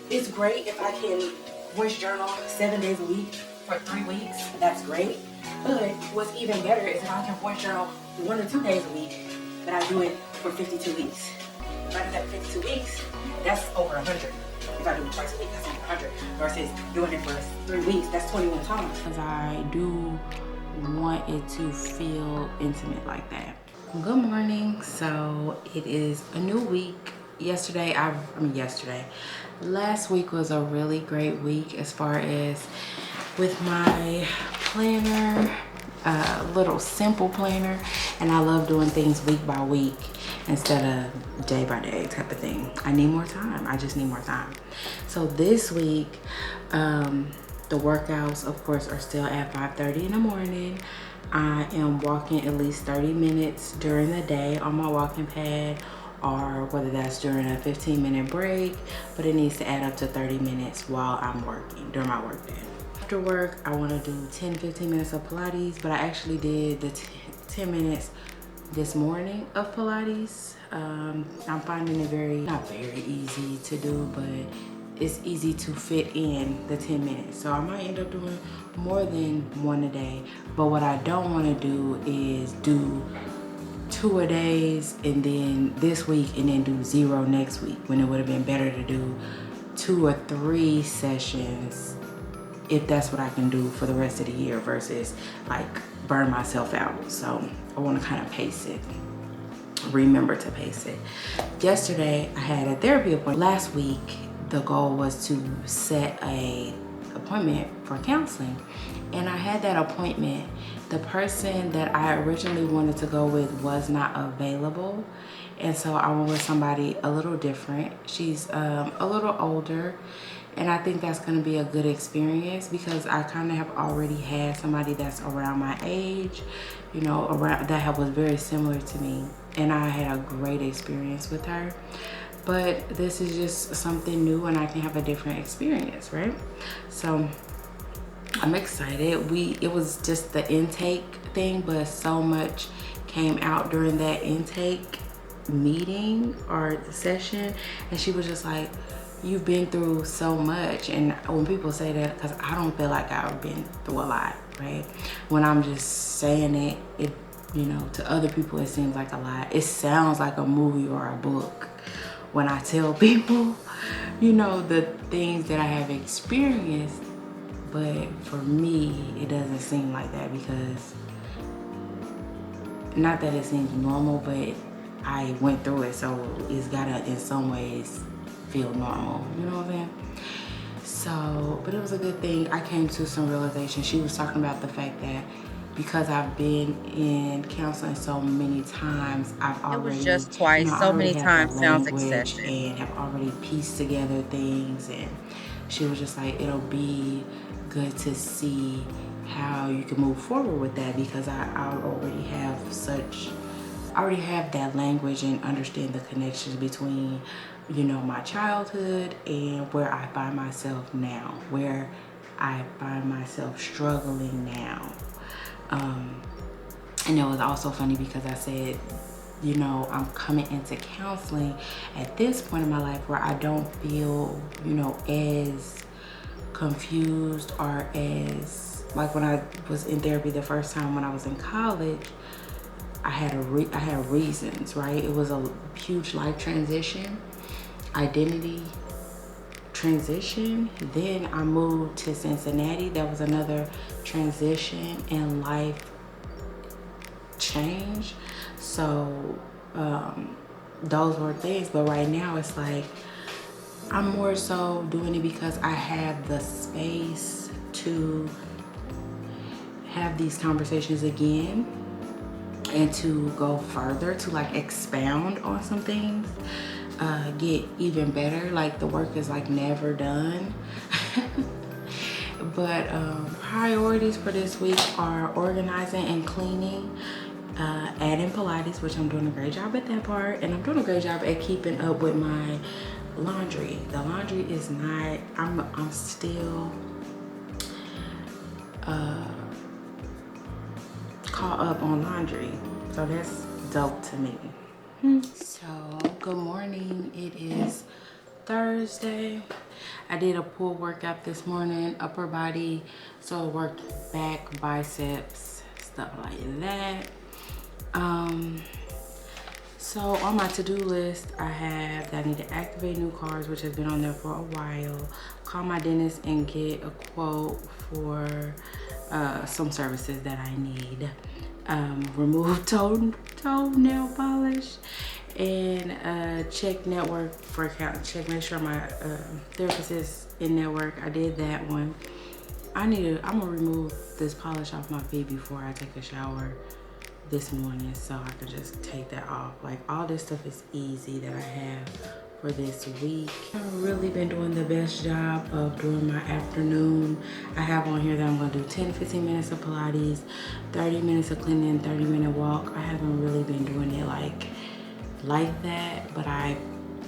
It's great if I can voice journal 7 days a week for 3 weeks. That's great. But what's even better is if I can voice journal 1 or 2 days a week, but I do it for 52 weeks. If I do that for 52 weeks, that's over 100. If I do it twice a week, that's over 100. Versus doing it for 3 weeks, that's 21 times. Because I do want it to feel intimate like that. Good morning. So it is a new week. Last week was a really great week as far as with my planner, little simple planner, and I love doing things week by week instead of day by day type of thing. I need more time. I just need more time. So this week, the workouts, of course, are still at 5:30 in the morning. I am walking at least 30 minutes during the day on my walking pad, or whether that's during a 15-minute break, but it needs to add up to 30 minutes while I'm working during my work day. After work, I want to do 10-15 minutes of Pilates, but I actually did the 10 minutes this morning of Pilates. I'm finding it not very easy to do, but it's easy to fit in the 10 minutes. So I might end up doing more than one a day. But what I don't want to do is do 2 a days and then this week and then do 0 next week, when it would have been better to do 2 or 3 sessions if that's what I can do for the rest of the year versus like burn myself out. So I want to kind of pace it. Remember to pace it. Yesterday I had a therapy appointment. Last week the goal was to set a appointment for counseling, and I had that appointment. The person that I originally wanted to go with was not available, and so I went with somebody a little different. She's a little older, and I think that's going to be a good experience because I kind of have already had somebody that's around my age, you know, around that was very similar to me, and I had a great experience with her. But this is just something new and I can have a different experience, right? So I'm excited. It was just the intake thing, but so much came out during that intake meeting or session, and she was just like, you've been through so much. And when people say that, because I don't feel like I've been through a lot, right? When I'm just saying it, you know, to other people it seems like a lot. It sounds like a movie or a book when I tell people, you know, the things that I have experienced. But for me, it doesn't seem like that, because not that it seems normal, but I went through it, so it's gotta in some ways feel normal, you know what I'm saying? So, but it was a good thing. I came to some realization. She was talking about the fact that because I've been in counseling so many times, I've already, It was just twice. I So already many have the times sounds language excessive. and have already pieced together things. And she was just like, it'll be good to see how you can move forward with that, because I already have that language and understand the connections between, you know, my childhood and where I find myself now, where I find myself struggling now. And it was also funny because I said, you know, I'm coming into counseling at this point in my life where I don't feel, you know, as confused or as, like when I was in therapy the first time when I was in college, I had reasons, right? It was a huge life transition, identity transition. Then I moved to Cincinnati. That was another transition and life change. So those were things. But right now it's like I'm more so doing it because I have the space to have these conversations again and to go further, to like expound on some things, get even better. Like the work is like never done. But priorities for this week are organizing and cleaning, adding Pilates, which I'm doing a great job at that part, and I'm doing a great job at keeping up with my laundry. The laundry is not, I'm still caught up on laundry, so that's dope to me. So good morning. It is Thursday. I did a pull workout this morning, upper body, so I worked back, biceps, stuff like that. So on my to-do list, I have that I need to activate new cards, which has been on there for a while, call my dentist and get a quote for some services that I need, remove toenail polish, and check network for account, make sure my therapist is in network. I did that one. I'm gonna remove this polish off my feet before I take a shower this morning, so I could just take that off. Like, all this stuff is easy that I have for this week. I've really been doing the best job of doing my afternoon. I have on here that I'm gonna do 10-15 minutes of Pilates, 30 minutes of cleaning, 30-minute walk. I haven't really been doing it like that, but I've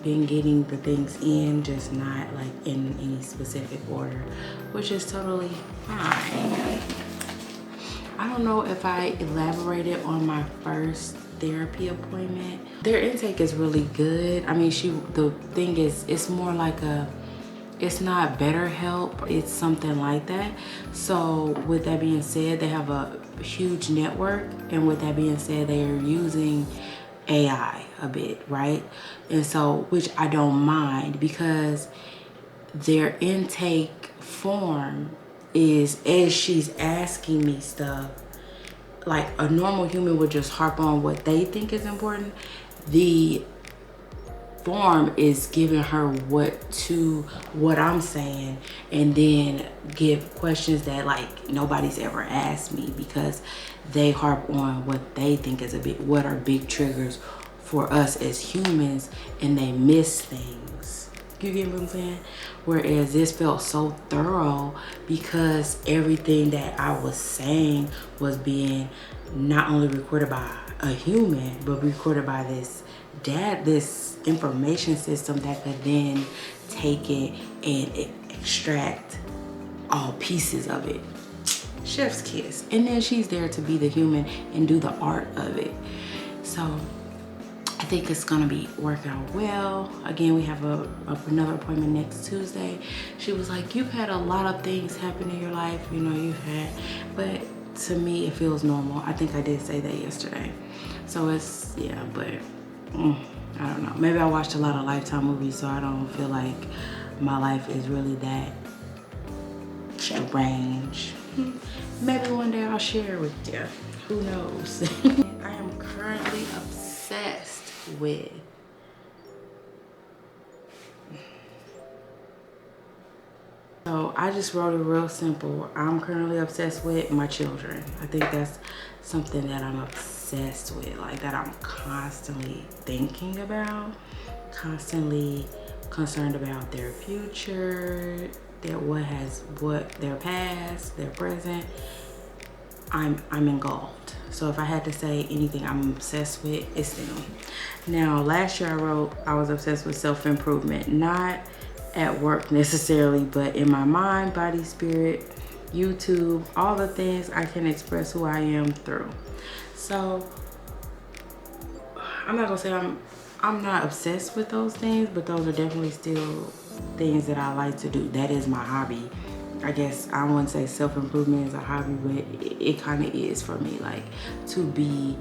been getting the things in, just not like in any specific order, which is totally fine. I don't know if I elaborated on my first therapy appointment. Their intake is really good. I mean, the thing is, it's more like it's not BetterHelp, it's something like that. So with that being said, they have a huge network, and with that being said, they are using AI a bit, right? And so, which I don't mind, because their intake form is, as she's asking me stuff, like a normal human would just harp on what they think is important, the form is giving her what I'm saying, and then give questions that like nobody's ever asked me, because they harp on what they think is what are big triggers for us as humans, and they miss things. You get what I'm saying? Whereas this felt so thorough, because everything that I was saying was being not only recorded by a human, but recorded by this information system that could then take it and extract all pieces of it. Chef's kiss. And then she's there to be the human and do the art of it. So I think it's gonna be working out well. Again, we have another appointment next Tuesday. She was like, you've had a lot of things happen in your life, you know, but to me, it feels normal. I think I did say that yesterday. So it's, yeah, but I don't know. Maybe I watched a lot of Lifetime movies, so I don't feel like my life is really that strange. Maybe one day I'll share with you. Who knows? I am currently obsessed with so I just wrote it real simple. I'm currently obsessed with my children. I think that's something that I'm obsessed with, like that I'm constantly thinking about, constantly concerned about their future, their past, their present. I'm engulfed. So if I had to say anything I'm obsessed with, it's them. Now, last year I wrote I was obsessed with self-improvement, not at work necessarily, but in my mind, body, spirit, YouTube, all the things I can express who I am through. So I'm not gonna say I'm not obsessed with those things, but those are definitely still things that I like to do. That is my hobby. I guess I wouldn't say self-improvement is a hobby, but it kind of is for me. Like, to be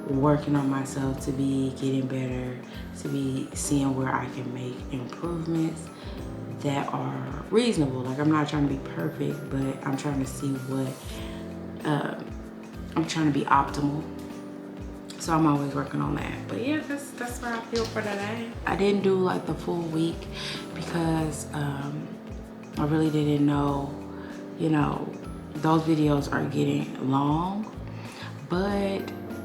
working on myself, to be getting better, to be seeing where I can make improvements that are reasonable. Like, I'm not trying to be perfect, but I'm trying to see what, I'm trying to be optimal. So I'm always working on that. But yeah, that's what I feel for today. I didn't do like the full week because I really didn't know, you know, those videos are getting long, but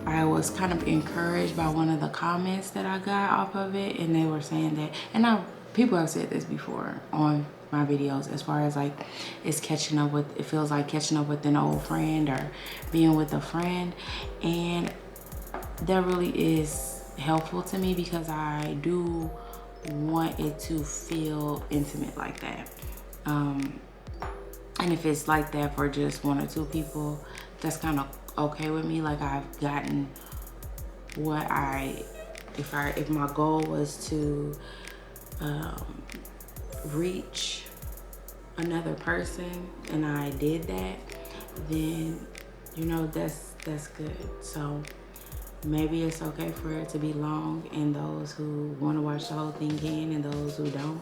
I was kind of encouraged by one of the comments that I got off of it, and they were saying that, and people have said this before on my videos, as far as like it feels like catching up with an old friend or being with a friend, and that really is helpful to me because I do want it to feel intimate like that. And if it's like that for just one or two people, that's kind of okay with me. Like, I've gotten what if my goal was to reach another person and I did that, then you know that's good. So maybe it's okay for it to be long, and those who want to watch the whole thing can, and those who don't.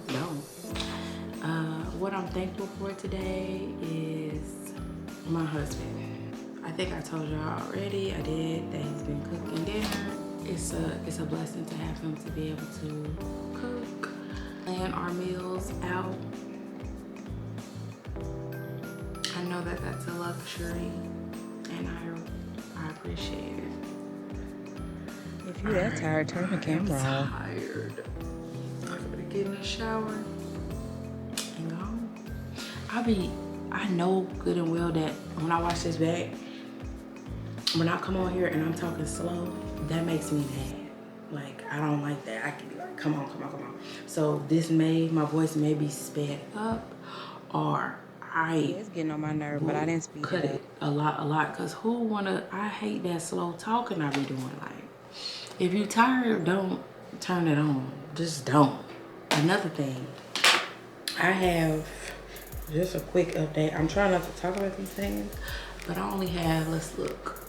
What I'm thankful for today is my husband. I think I told y'all already, I did, that he's been cooking dinner. It's a blessing to have him to be able to cook, plan our meals out. I know that that's a luxury, and I appreciate it. If you're that tired, turn the camera off. I'm tired. I'm gonna get in the shower and go. I know good and well that when I watch this back, when I come on here and I'm talking slow, that makes me mad. Like, I don't like that. I can be like, come on. So my voice may be sped up, or It's getting on my nerve, but I didn't speed cut it it a lot, cause I hate that slow talking I be doing. Like, if you tired, don't turn it on. Just don't. Another thing, I have just a quick update. I'm trying not to talk about these things, but I only have, let's look,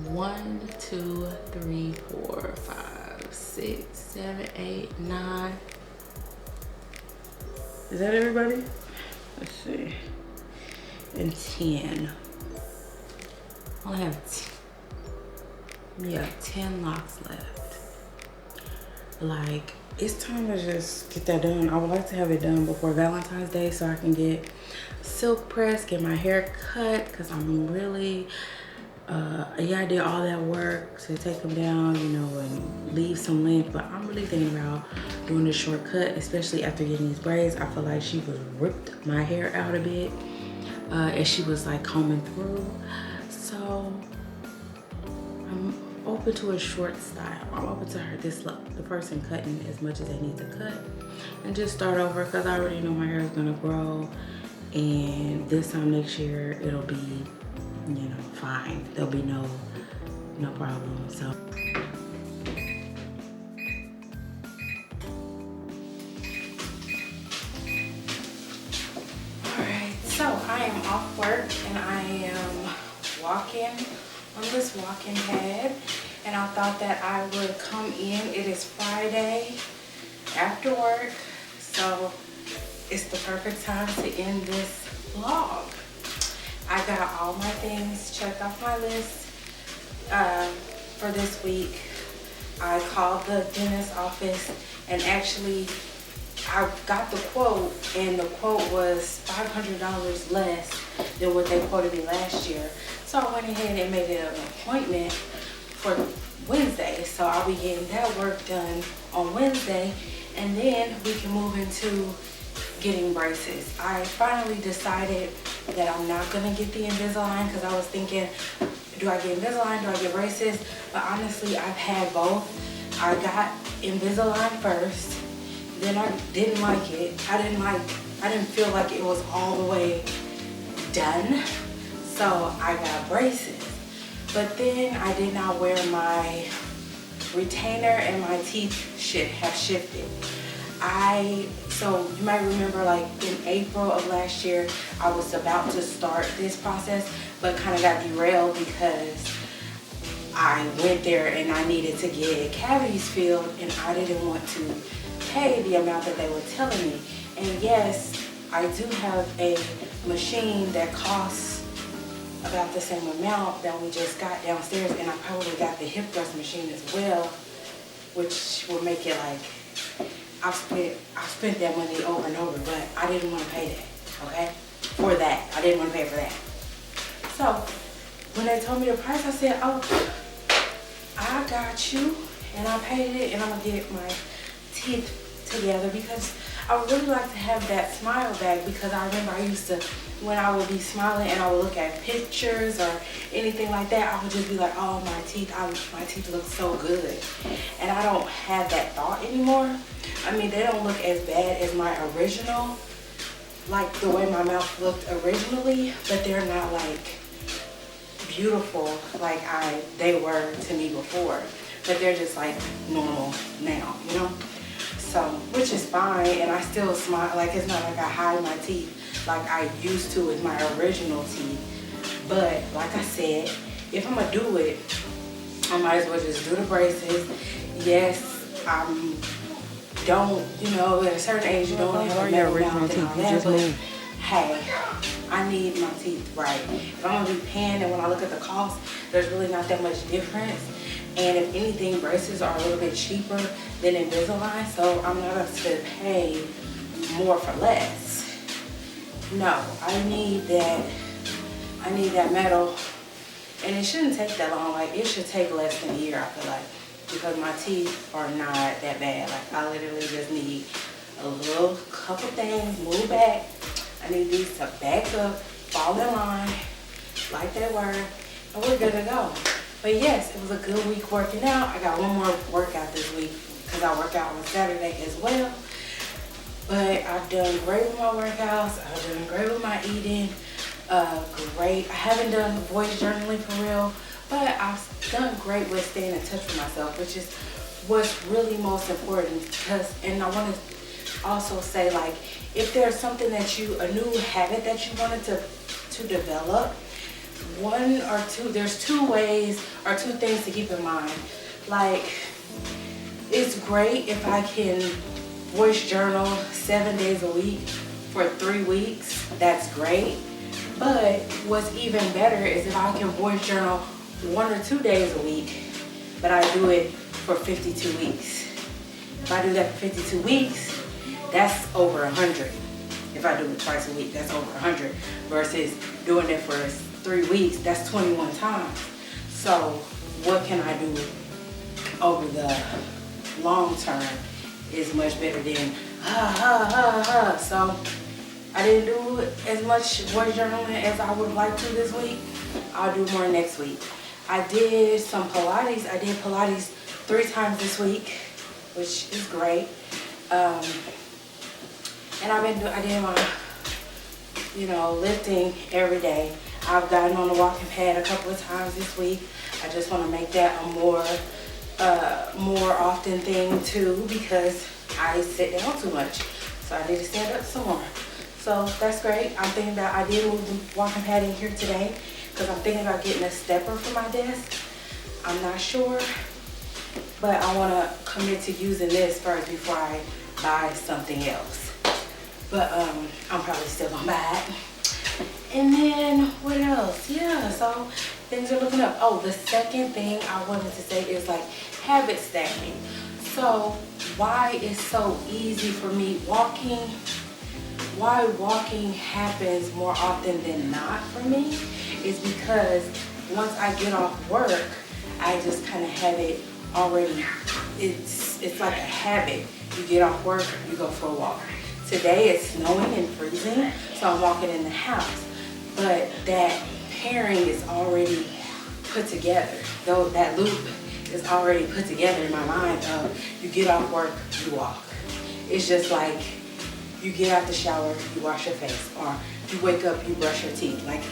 1, 2, 3, 4, 5, 6, 7, 8, 9. Is that everybody? Let's see. And 10. I only have 10 locks left. Like, it's time to just get that done. I would like to have it done before Valentine's Day so I can get silk pressed, get my hair cut, because I'm really, I did all that work to take them down, you know, and leave some length, but I'm really thinking about doing a short cut, especially after getting these braids. I feel like she was ripped my hair out a bit as she was like combing through. So I'm open to a short style. I'm open to the person cutting as much as they need to cut, and just start over, because I already know my hair is gonna grow, and this time next year it'll be, you know, fine. There'll be no problem. So alright, so I am off work and I am walking on this walking pad, and I thought that I would come in. It is Friday after work, so it's the perfect time to end this vlog. I got all my things checked off my list for this week. I called the dentist office, and actually I got the quote, and the quote was $500 less than what they quoted me last year. So I went ahead and made an appointment for Wednesday. So I'll be getting that work done on Wednesday, and then we can move into getting braces. I finally decided that I'm not gonna get the Invisalign, because I was thinking, do I get Invisalign, do I get braces? But honestly, I've had both. I got Invisalign first, then I didn't like it. I didn't feel like it was all the way done. So I got braces. But then I did not wear my retainer, and my teeth have shifted. So you might remember, like in April of last year, I was about to start this process, but kind of got derailed because I went there and I needed to get cavities filled, and I didn't want to pay the amount that they were telling me. And yes, I do have a machine that costs about the same amount that we just got downstairs, and I probably got the hip thrust machine as well, which will make it like, I've spent that money over and over, but I didn't want to pay that, okay? For that, I didn't want to pay for that. So when they told me the price, I said, oh, I got you, and I paid it, and I'm gonna get my teeth together, because I would really like to have that smile back, because I remember I used to, when I would be smiling and I would look at pictures or anything like that, I would just be like, oh, my teeth look so good. And I don't have that thought anymore. I mean, they don't look as bad as my original, like the way my mouth looked originally, but they're not like beautiful like they were to me before. But they're just like normal now, you know? So, which is fine, and I still smile. Like, it's not like I hide my teeth like I used to with my original teeth. But like I said, if I'm gonna do it, I might as well just do the braces. Yes, don't, you know, at a certain age you don't have your original teeth. You just move. Hey, I need my teeth right. If I'm gonna be paying, and when I look at the cost, there's really not that much difference. And if anything, braces are a little bit cheaper than Invisalign, so I'm not going to pay more for less. No, I need that metal, and it shouldn't take that long. Like, it should take less than a year, I feel like, because my teeth are not that bad. Like, I literally just need a little couple things, move back. I need these to back up, fall in line, like they were, and we're good to go. But yes, it was a good week working out. I got one more workout this week because I work out on Saturday as well. But I've done great with my workouts. I've done great with my eating. Great. I haven't done voice journaling for real, but I've done great with staying in touch with myself, which is what's really most important. Because, and I want to also say, like, if there's something that a new habit that you wanted to develop, one or two, there's two ways or two things to keep in mind. Like, it's great if I can voice journal 7 days a week for 3 weeks. That's great. But what's even better is if I can voice journal 1 or 2 days a week, but I do it for 52 weeks. If I do that for 52 weeks, that's over 100. If I do it twice a week, that's over 100 versus doing it for 3 weeks, that's 21 times. So what can I do over the long term is much better than So I didn't do as much voice journaling as I would like to this week. I'll do more next week. I did some Pilates. I did Pilates 3 times this week, which is great. And I did my, lifting every day. I've gotten on the walking pad a couple of times this week. I just want to make that a more often thing too, because I sit down too much. So I need to stand up some more. So that's great. I'm thinking about, I did move the walking pad in here today because I'm thinking about getting a stepper for my desk. I'm not sure, but I want to commit to using this first before I buy something else. But I'm probably still gonna buy it. And then what else? Yeah, so things are looking up. Oh, the second thing I wanted to say is like habit stacking. So why it's so easy for me why walking happens more often than not for me is because once I get off work, I just kind of have it already. It's like a habit. You get off work, you go for a walk. Today it's snowing and freezing, so I'm walking in the house. But that pairing is already put together. Though that loop is already put together in my mind of you get off work, you walk. It's just like you get out the shower, you wash your face, or you wake up, you brush your teeth. Like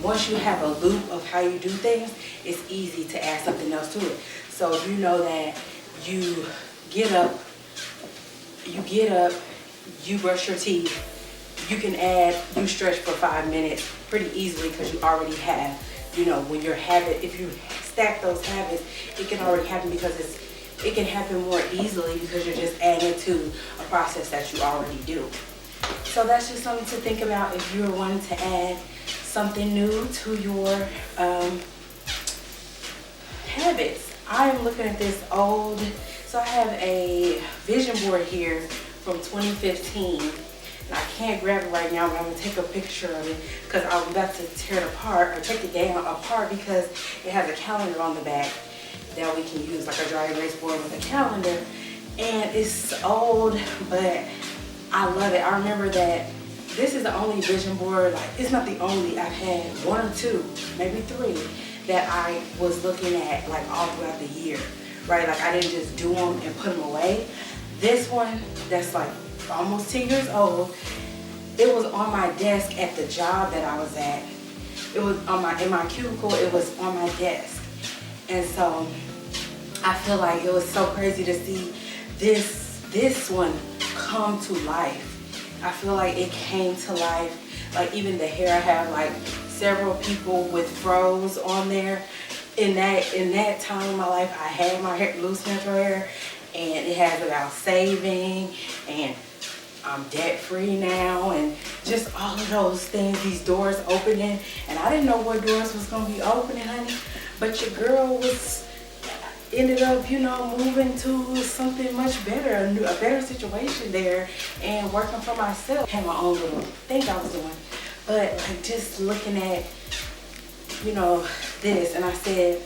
once you have a loop of how you do things, it's easy to add something else to it. So if you know that you get up, you brush your teeth, you stretch for 5 minutes pretty easily because you already have, when your habit, if you stack those habits, it can already happen because it can happen more easily because you're just adding it to a process that you already do. So that's just something to think about if you're wanting to add something new to your habits. I am looking at this old, so I have a vision board here from 2015. And I can't grab it right now, but I'm gonna take a picture of it because I'm about to tear it apart or take it down apart because it has a calendar on the back that we can use, like a dry erase board with a calendar. And it's old, but I love it. I remember that this is the only vision board, like it's not the only, I've had 1 or 2, maybe 3 that I was looking at like all throughout the year, right? Like I didn't just do them and put them away. This one that's like almost 10 years old, it was on my desk at the job that I was at. It was in my cubicle, it was on my desk. And so I feel like it was so crazy to see this this one come to life. I feel like it came to life. Like even the hair, I have like several people with froze on there. In that time in my life, I had my hair, loose natural hair, and it has about saving, and I'm debt free now, and just all of those things, these doors opening. And I didn't know what doors was gonna be opening, honey, but your girl ended up, you know, moving to something much better, a better situation there, and working for myself. I had my own little thing I was doing, but like just looking at, you know, this, and I said,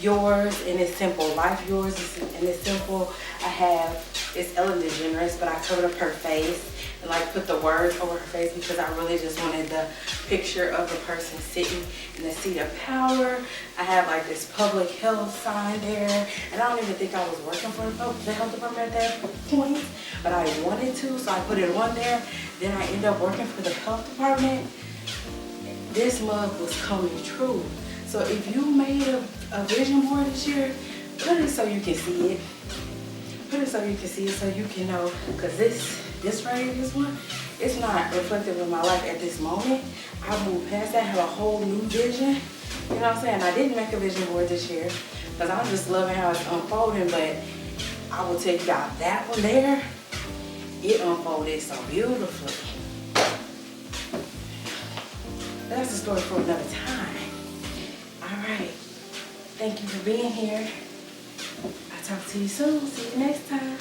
yours and it's simple. Life yours and it's simple. I have, it's Ellen DeGeneres, but I covered up her face and like put the words over her face because I really just wanted the picture of the person sitting in the seat of power. I have like this public health sign there, and I don't even think I was working for the health department at that point, but I wanted to, so I put it on there. Then I ended up working for the health department. This mug was coming true. So if you made a vision board this year, put it so you can see it. Put it so you can see it, so you can know, because this right here, this one, it's not reflective of my life at this moment. I moved past that, have a whole new vision. You know what I'm saying? I didn't make a vision board this year because I'm just loving how it's unfolding, but I will tell you about that one there. It unfolded so beautifully. That's a story for another time. All right. Thank you for being here. I'll talk to you soon. See you next time.